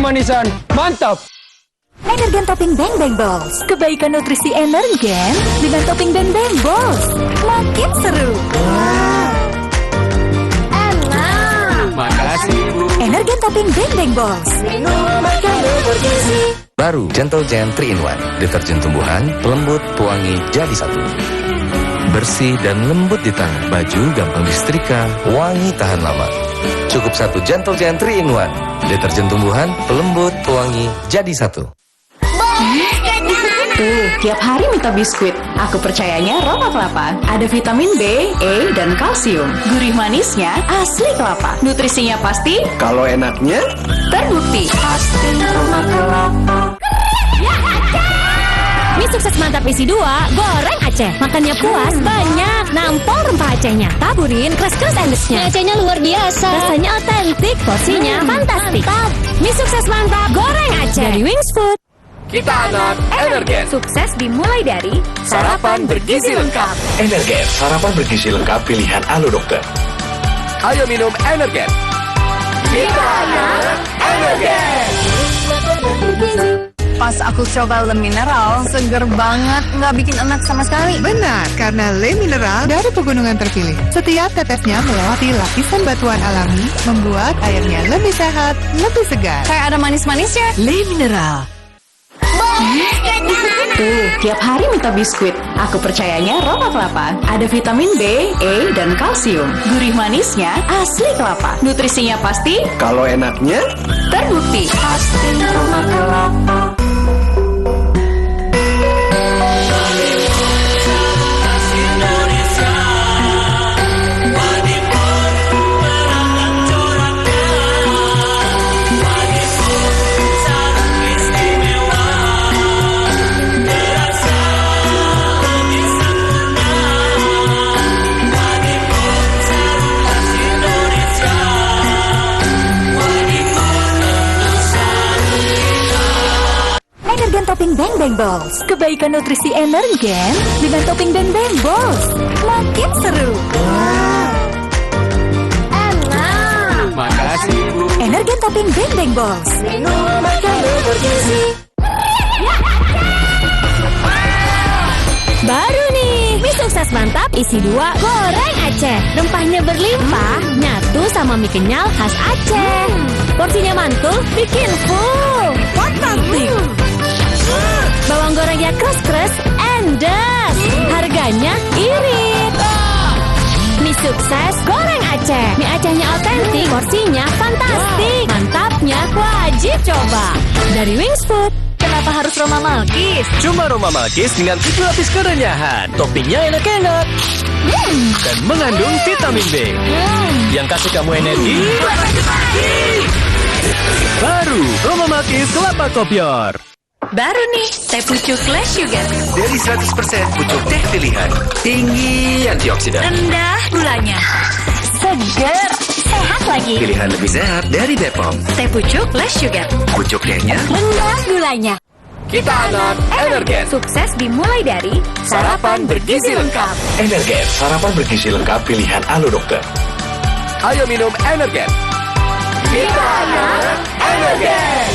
kemanisan, mantap! Energen Topping Bang Bang Balls. Kebaikan nutrisi Energen dengan Topping Bang Bang Balls. Makin seru. Enak. Makasih, Bu. Energen Topping Bang Bang Balls. Baru Gentle Gen 3-in-1. Deterjen tumbuhan, pelembut, pewangi, jadi satu. Bersih dan lembut di tangan. Baju gampang disetrika, wangi tahan lama. Cukup satu Gentle Gen 3-in-1. Deterjen tumbuhan, pelembut, pewangi, jadi satu. Tuh, tiap hari minta biskuit. Aku percayanya Roma Kelapa. Ada vitamin B, E, dan kalsium. Gurih manisnya asli kelapa. Nutrisinya pasti, Kalau enaknya, terbukti. Pasti Roma Kelapa. Mie sukses mantap isi 2, goreng Aceh. Makannya puas, banyak. Nampol rempah Acehnya. Taburin keras-keras endesnya. Acehnya luar biasa. Rasanya otentik, porsinya fantastik. Mie sukses mantap, goreng Aceh. Dari Wings Food. Kita anak Energen. Sukses dimulai dari Sarapan bergizi lengkap. Energen, sarapan bergizi lengkap pilihan Alo Dokter. Ayo minum Energen. Kita anak Energen. Pas aku coba Le Mineral, seger banget, nggak bikin enak sama sekali. Benar, karena Le Mineral dari pegunungan terpilih. Setiap tetesnya melewati lapisan batuan alami, membuat airnya lebih sehat, lebih segar. Kayak ada manis-manisnya. Le Mineral. Tuh, tiap hari minta biskuit. Aku percayanya Roma Kelapa. Ada vitamin B, E, dan kalsium. Gurih manisnya asli kelapa. Nutrisinya pasti, Kalau enaknya, terbukti. Pasti Roma Kelapa. Energen Topping Bang Bang Balls. Kebaikan nutrisi Energen dengan Topping Bang Bang Balls. Makin seru. Enak. Makasih, Bu. Energen Topping Bang Bang Balls. Baru nih, mie sukses mantap isi 2, goreng Aceh. Rempahnya berlimpah, nyatu sama mie kenyal khas Aceh. Porsinya mantul, bikin full. Fantastik. Bawang gorengnya kres-kres, endes. Harganya irit. Mie sukses goreng Aceh. Mie Acehnya otentik, porsinya fantastik. Mantapnya wajib coba. Dari Wings Food. Kenapa harus Roma Malkis? Cuma Roma Malkis dengan 7 lapis kerenyahan. Toppingnya enak-enak. Dan mengandung vitamin B. Yang kasih kamu energi. Baru Roma Malkis Kelapa Kopior. Baru nih, teh pucuk less sugar. dari 100% pucuk teh pilihan. Tinggi antioksidan. Rendah gulanya. Seger, sehat lagi. Pilihan lebih sehat dari Bepom. Teh pucuk less sugar. Pucuk tehnya Rendah gulanya. Kita anak Energen. Sukses dimulai dari Sarapan bergizi lengkap. Energen, sarapan bergizi lengkap pilihan Alo Dokter. Ayo minum Energen. Kita anak Energen.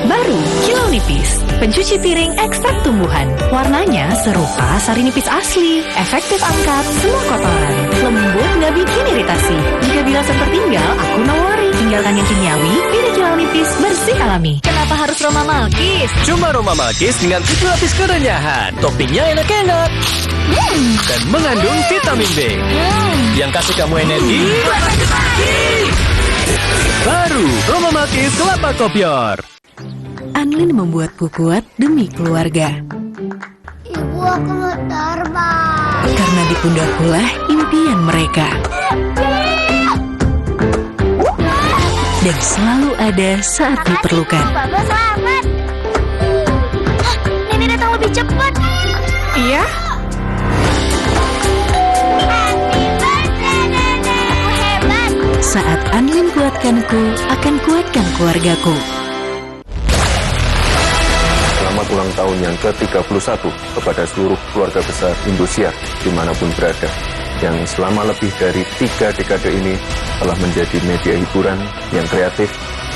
Baru Kilo Nipis, pencuci piring ekstrak tumbuhan. Warnanya serupa sari nipis asli. Efektif angkat semua kotoran. Lembut nggak bikin iritasi. Jika bilasan tertinggal, aku no worry. Tinggalkan yang kimiawi, pilih Kilo Nipis bersih alami. Kenapa harus Roma Malkis? Cuma Roma Malkis dengan 7 lapis kerenyahan. Toppingnya enak-enak. Dan mengandung vitamin B. Yang kasih kamu energi. Baru Roma Malkis Kelapa Kopior. Anlin membuatku kuat demi keluarga. Ibu, aku mau terbang. Karena di pundakkulah impian mereka. Dan selalu ada saat diperlukan. Papa selamat. Nenek datang lebih cepat. Iya? Happy birthday, Nenek. Aku hebat. Saat Anlin kuatkanku, akan kuatkan keluargaku. Selamat ulang tahun yang ke-31 kepada seluruh keluarga besar Indosiar dimanapun berada, yang selama lebih dari 3 dekade ini telah menjadi media hiburan yang kreatif,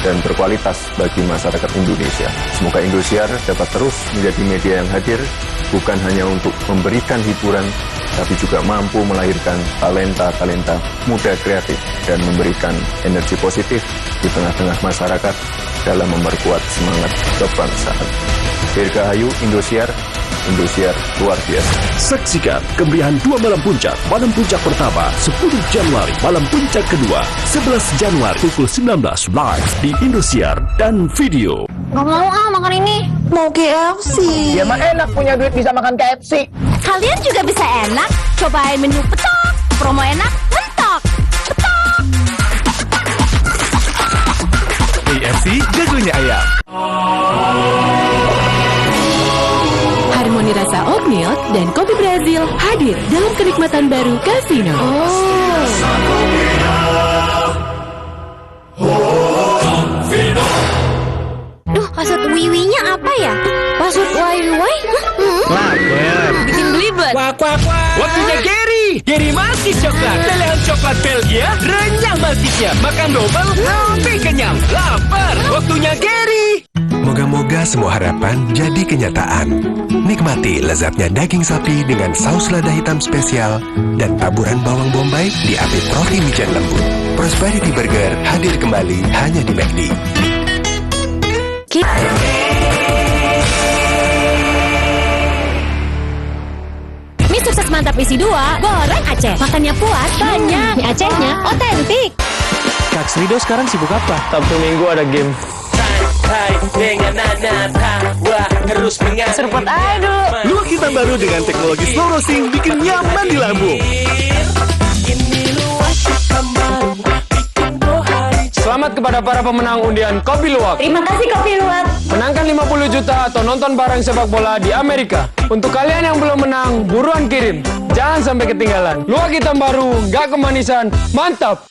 dan berkualitas bagi masyarakat Indonesia. Semoga Indosiar dapat terus menjadi media yang hadir, bukan hanya untuk memberikan hiburan, tapi juga mampu melahirkan talenta-talenta muda kreatif dan memberikan energi positif di tengah-tengah masyarakat dalam memperkuat semangat kebangsaan. Dirgahayu Indosiar, Indosiar luar biasa. Saksikan kemeriahan 2 malam puncak. Malam puncak pertama 10 Januari, malam puncak kedua 11 Januari pukul 19 live di Indosiar dan video. Gak mau makan ini. Mau KFC. Ya mah enak punya duit bisa makan KFC. Kalian juga bisa enak. Cobain menu petok. Promo enak, mentok. Petok. KFC jagonya ayam. Harmoni rasa oat milk dan kopi Brazil hadir dalam kenikmatan baru Casino. Duh, password wiwinya apa ya? Password wiwi? Bikin belibet. Waktunya Gary Malkis coklat. Lelehan coklat Belgia, renyah malkisnya. Makan double, lebih kenyang. Lapar, waktunya Gary. Moga-moga semua harapan jadi kenyataan. Nikmati lezatnya daging sapi dengan saus lada hitam spesial dan taburan bawang bombay di apit roti micin lembut. Prosperity Burger hadir kembali hanya di McD. Mie sukses mantap isi 2, goreng Aceh. Makannya puas, banyak. Mie Acehnya otentik. Kak Srido sekarang sibuk apa? Sabtu Minggu ada game. Seruput aja dulu. Luak hitam baru dengan teknologi slow roasting bikin nyaman di lambung. Selamat kepada para pemenang undian Kopi Luwak. Terima kasih Kopi Luwak. Menangkan 50 juta atau nonton bareng sepak bola di Amerika. Untuk kalian yang belum menang, buruan kirim. Jangan sampai ketinggalan. Luwak hitam baru, gak kemanisan, mantap.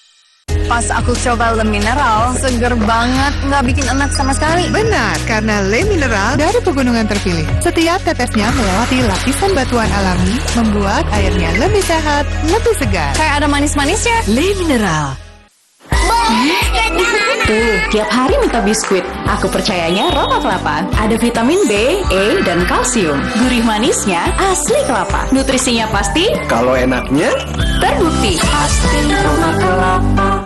Pas aku coba Le Mineral, seger banget, nggak bikin enak sama sekali. Benar, karena Le Mineral dari pegunungan terpilih. Setiap tetesnya melewati lapisan batuan alami, membuat airnya lebih sehat, lebih segar. Kayak ada manis-manisnya. Le Mineral. Tuh, tiap hari minta biskuit. Aku percayanya Roma Kelapa. Ada vitamin B, E, dan kalsium. Gurih manisnya asli kelapa. Nutrisinya pasti. Kalau enaknya, Terbukti. Pasti Roma Kelapa.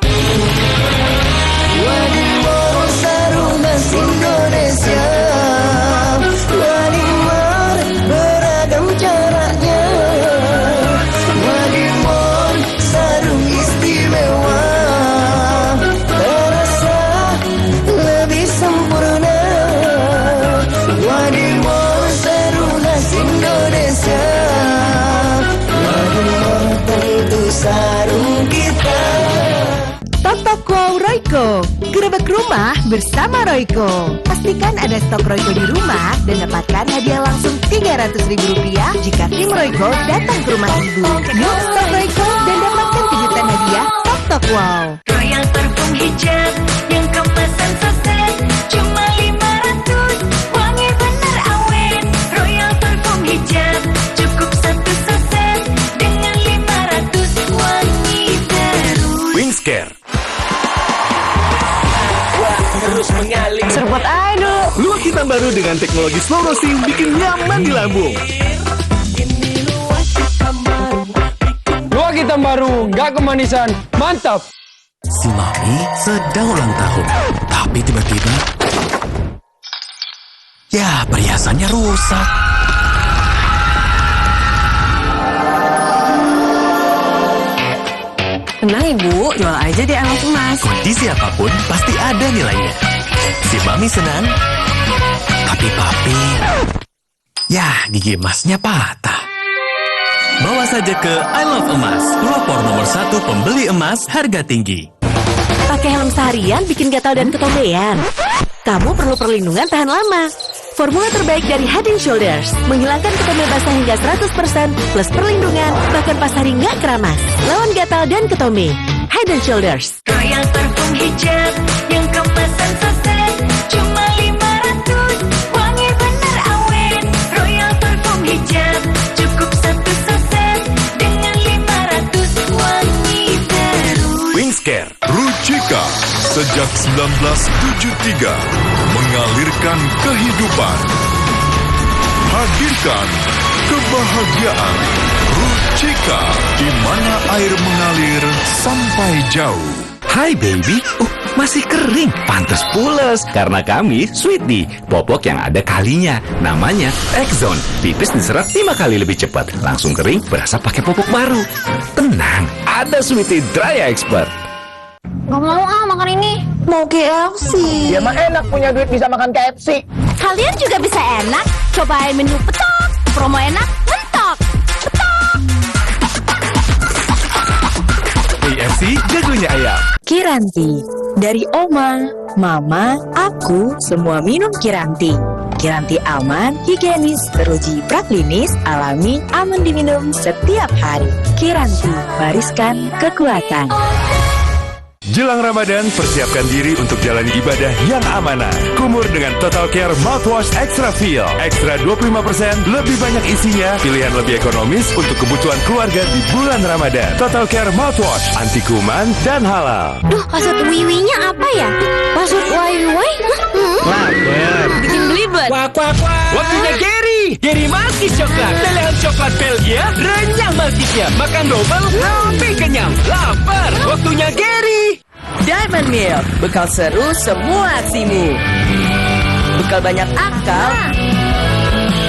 beragam caranya. Wadimor sarung istimewa, terasa lebih sempurna. Wadimor sarung khas Indonesia. Wadimor tentu sarung kita. Tok Wow Royco, gerebek rumah bersama Royco. Pastikan ada stok Royco di rumah dan dapatkan hadiah langsung Rp300.000 jika tim Royco datang ke rumah ibu. Yuk stok Royco dan dapatkan kejutan hadiah Tok Wow. Royal parfum hijab yang kemasan saset cuma 500, wangi bener awet. Royal parfum hijab cukup 1 saset dengan 500, wangi terus. Wingscare. Seruput aja dulu. Luak hitam baru dengan teknologi slow roasting bikin nyaman di lambung. Luwak hitam baru, gak kemanisan, mantap. Si Mami sedang ulang tahun, tapi tiba-tiba, ya perhiasannya rusak. Tenang Ibu, jual aja di Anak Emas. Kondisi apapun pasti ada nilainya. Si Mami senang, tapi Papi, ya gigi emasnya patah. Bawa saja ke I Love Emas, pelopor nomor 1 pembeli emas harga tinggi. Pakai helm seharian bikin gatal dan ketombean. Kamu perlu perlindungan tahan lama. Formula terbaik dari Head & Shoulders menghilangkan ketombe basah hingga 100% plus perlindungan, bahkan pas hari nggak keramas. Lawan gatal dan ketombe. Head & Shoulders. Royal parfum hijab yang kemasan saset cuma 500, wangi bener awet. Royal parfum hijab cukup 1 saset dengan 500, wangi terus. Wingscare. Rucika. sejak 1973, mengalirkan kehidupan, hadirkan kebahagiaan. Rucika, di mana air mengalir sampai jauh. Hai baby, masih kering, pantas pules. Karena kami Sweetie, popok yang ada kalinya. Namanya X-Zone, pipis diserap 5 kali lebih cepat. Langsung kering, berasa pakai popok baru. Tenang, ada Sweetie Dry Expert. Gak mau makan ini. Mau KFC. Ya mah enak punya duit bisa makan KFC. Kalian juga bisa enak cobain menu petok. Promo enak mentok. KFC jagonya ayam. Kiranti. Dari Oma, Mama, aku semua minum Kiranti. Kiranti aman, higienis, teruji praklinis, alami, aman diminum setiap hari. Kiranti, wariskan kekuatan. Jelang Ramadan, persiapkan diri untuk jalani ibadah yang amanah. Kumur dengan Total Care Mouthwash Extra Feel. Ekstra 25%, lebih banyak isinya, pilihan lebih ekonomis untuk kebutuhan keluarga di bulan Ramadan. Total Care Mouthwash, anti kuman dan halal. Duh, maksud wiwinya apa ya? Maksud wai-wai? Lapar. Bikin belibet. Waktunya Gary Malkis coklat. Pilihan coklat Belgia, renyah malkisnya. Makan double, lebih kenyang. Lapar. Waktunya Gary. Diamond Milk, bekal seru semua aksimu. Bekal banyak akal,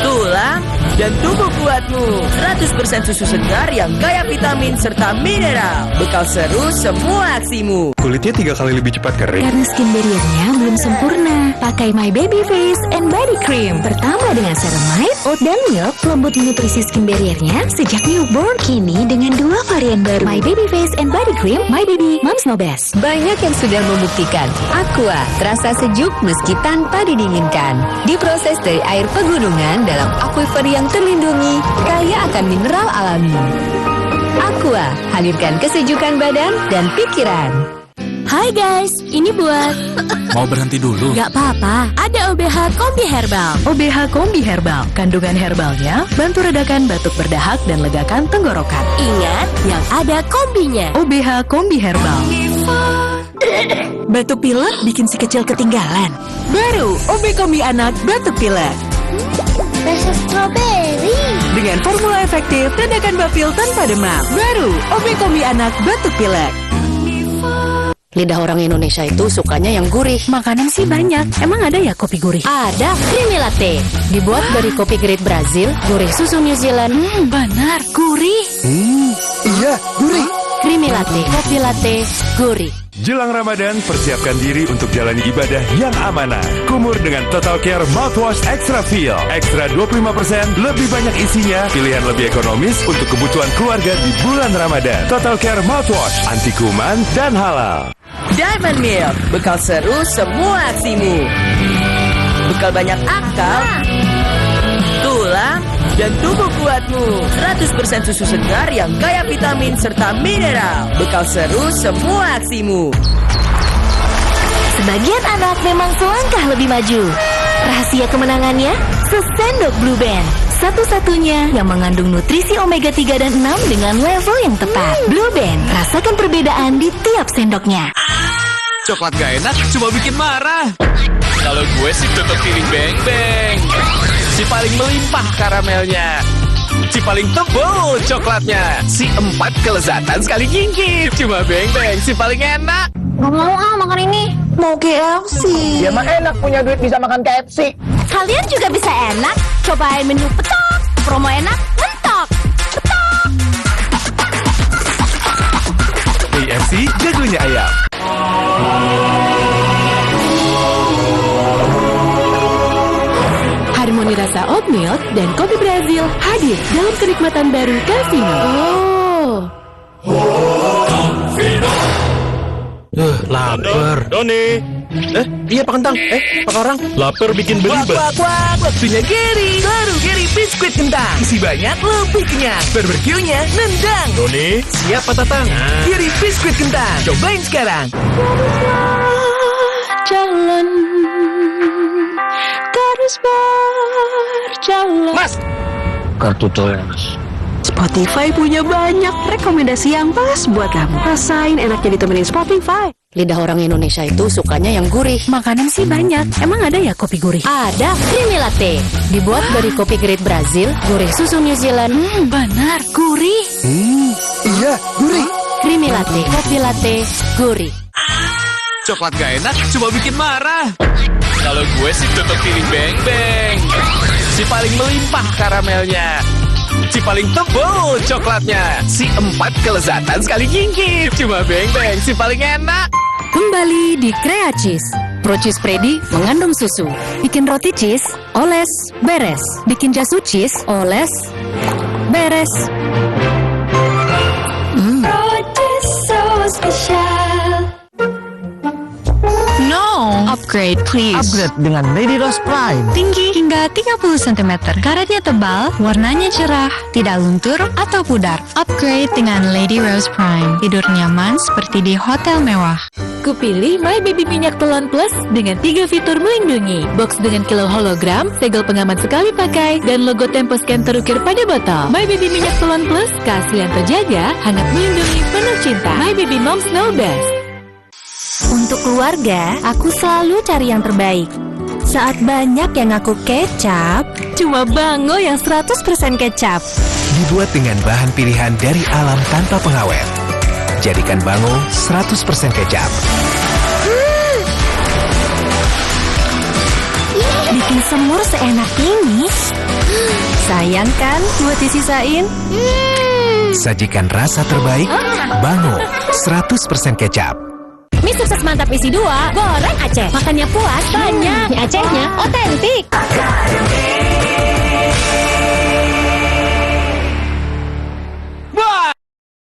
tulang, dan tubuh kuatmu. 100% susu segar yang kaya vitamin serta mineral. Bekal seru semua aksimu. Kulitnya 3 kali lebih cepat kering. Karena skin barrier-nya belum sempurna. Pakai My Baby Face and Body Cream. Pertama dengan ceramide, oat dan milk, lembut nutrisi skin barrier-nya sejak newborn. Kini dengan 2 varian baru. My Baby Face and Body Cream, My Baby, Moms Know Best. Banyak yang sudah membuktikan Aqua terasa sejuk meski tanpa didinginkan. Diproses dari air pegunungan dalam aquifer yang terlindungi, kaya akan mineral alami. Aqua, hadirkan kesejukan badan dan pikiran. Hai guys, ini buat... Mau berhenti dulu? Gak apa-apa, ada OBH Kombi Herbal. OBH Kombi Herbal, kandungan herbalnya bantu redakan batuk berdahak dan legakan tenggorokan. Ingat, yang ada kombinya. OBH Kombi Herbal. Batuk pilek bikin si kecil ketinggalan. Baru OB Kombi Anak Batuk Pilek. Rasa stroberi. Dengan formula efektif, redakan bafil tanpa demam. Baru OB Kombi Anak Batuk Pilek. Lidah orang Indonesia itu sukanya yang gurih. Makanan sih banyak. Emang ada ya kopi gurih? Ada Creamy Latte. Dibuat dari kopi grade Brazil, gurih susu New Zealand. Benar, gurih. Iya, gurih. Creamy Latte, kopi latte, gurih. Jelang Ramadan, persiapkan diri untuk jalani ibadah yang amanah. Kumur dengan Total Care Mouthwash Extra Feel. Ekstra 25%, lebih banyak isinya, pilihan lebih ekonomis untuk kebutuhan keluarga di bulan Ramadan. Total Care Mouthwash, anti kuman dan halal. Diamond Milk, bekal seru semua aksimu. Bekal banyak akal, tulang, dan tubuh kuatmu. 100% susu segar yang kaya vitamin serta mineral. Bekal seru semua aksimu. Sebagian anak memang selangkah lebih maju. Rahasia kemenangannya, sesendok Blue Band. Satu-satunya yang mengandung nutrisi omega 3 dan 6 dengan level yang tepat. Blue Band, rasakan perbedaan di tiap sendoknya. Coklat gak enak, cuma bikin marah. Kalau gue sih tetap pilih Bang Bang. Si paling melimpah karamelnya. Si paling tebal coklatnya. Si 4 kelezatan sekali gigit. Cuma Bang Bang, si paling enak. Gak mau makan ini. Mau KFC. Ya mah enak punya duit bisa makan KFC. Kalian juga bisa enak cobain menu petok. Promo enak mentok. KFC jagonya ayam. Harmoni rasa oat milk dan kopi Brazil hadir dalam kenikmatan baru Cafino. Lapar. Doni. Iya Pak Kentang. Pak Orang. Lapar bikin belibet. Waktunya Gary. Baru Gary biskuit kentang. Isi banyak, lebih kenyang. Barbeque-nya nendang. Doni, siap Pak Tatang. Gary biskuit kentang. Cobain sekarang. Jalan terus berjalan. Mas. Kartu tol Mas. Spotify punya banyak rekomendasi yang pas buat kamu. Rasain enaknya ditemenin Spotify. Lidah orang Indonesia itu sukanya yang gurih. Makanan sih banyak. Emang ada ya kopi gurih? Ada Creamy Latte. Dibuat dari kopi grade Brazil, gurih susu New Zealand. Benar, gurih. Iya, gurih. Creamy Latte, kopi latte, gurih. Coklat gak enak, cuma bikin marah. Kalau gue sih tetap pilih Beng Beng. Si paling melimpah karamelnya. Si paling tebal coklatnya. Si 4 kelezatan sekali gigit. Cuma Beng Beng, si paling enak. Kembali di Crea Cheese. Pro Cheese Freddy mengandung susu. Bikin roti cheese, oles, beres. Bikin jasu cheese, oles, beres. No. Upgrade, please. Upgrade dengan Lady Rose Prime. Tinggi hingga 30 cm. Karetnya tebal, warnanya cerah, tidak luntur atau pudar. Upgrade dengan Lady Rose Prime. Tidur nyaman seperti di hotel mewah. Kupilih My Baby Minyak Telon Plus dengan 3 fitur melindungi. Box dengan kilau hologram, segel pengaman sekali pakai, dan logo Tempo Scan terukir pada botol. My Baby Minyak Telon Plus, keaslian terjaga, hangat melindungi, penuh cinta. My Baby Moms Know Best. Untuk keluarga, aku selalu cari yang terbaik. Saat banyak yang ngaku kecap, cuma Bango yang 100% kecap. Dibuat dengan bahan pilihan dari alam tanpa pengawet. Jadikan Bango 100% kecap. Bikin semur seenak ini. Sayang kan buat disisain? Sajikan rasa terbaik, Bango 100% kecap. Mie sukses mantap isi 2, goreng Aceh. Makannya puas, banyak. Mie Acehnya otentik.